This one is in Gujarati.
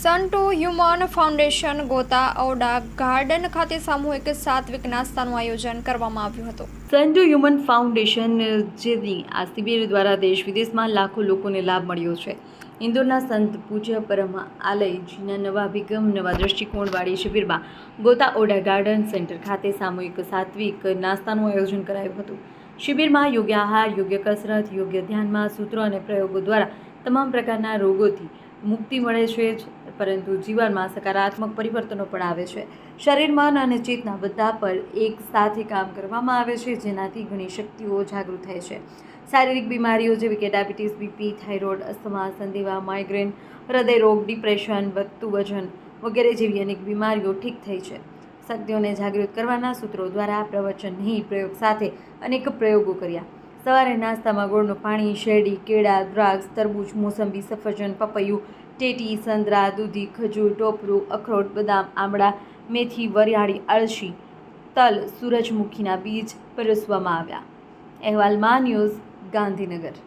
Son to Human Foundation Gota AUDA garden ખાતે સામૂહિક સાત્વિક નાસ્તાનું આયોજન કરવામાં આવ્યું હતું. સન ટુ હ્યુમન ફાઉન્ડેશન જેની આ શિબિર દ્વારા દેશ વિદેશમાં લાખો લોકોને લાભ મળ્યો છે. ઇન્દોરના સંત પૂજ્ય પરમ આલયજીના નવા અભિગમ નવા દ્રષ્ટિકોણવાળી શિબિરમાં ગોતા ઔડા ગાર્ડન સેન્ટર ખાતે સામૂહિક સાત્વિક નાસ્તાનું આયોજન કરાયું હતું. શિબિરમાં યોગ્ય આહાર, યોગ્ય કસરત, યોગ્ય ધ્યાનમાં સૂત્રો અને પ્રયોગો દ્વારા તમામ પ્રકારના રોગોથી મુક્તિ મળે છે, પરંતુ જીવનમાં સકારાત્મક પરિવર્તનો પણ આવે છે. શરીર, મન અને ચેતના બધા પર એક સાથે કામ કરવામાં આવે છે, જેનાથી ઘણી શક્તિઓ જાગૃત થાય છે. શારીરિક બીમારીઓ જેવી કે ડાયાબિટીસ, બીપી, થાઇરોઇડ, અસ્થમા, સંધિવા, માઇગ્રેન, હૃદયરોગ, ડિપ્રેશન, વધતું વજન વગેરે જેવી અનેક બીમારીઓ ઠીક થઈ છે. શક્તિઓને જાગૃત કરવાના સૂત્રો દ્વારા પ્રવચન નહીં, પ્રયોગ સાથે અનેક પ્રયોગો કર્યા. સવારે નાસ્તામાં ગોળનું પાણી, શેરડી, કેળા, દ્રાક્ષ, તરબૂચ, મોસંબી, સફરજન, પપૈયું, ટેટી, સંતરા, દૂધી, ખજૂર, ટોપરું, અખરોટ, બદામ, આમળા, મેથી, વરિયાળી, અળસી, તલ, સૂરજમુખીના બીજ પરોસવામાં આવ્યા. અહેવાલ માં ન્યૂઝ, ગાંધીનગર.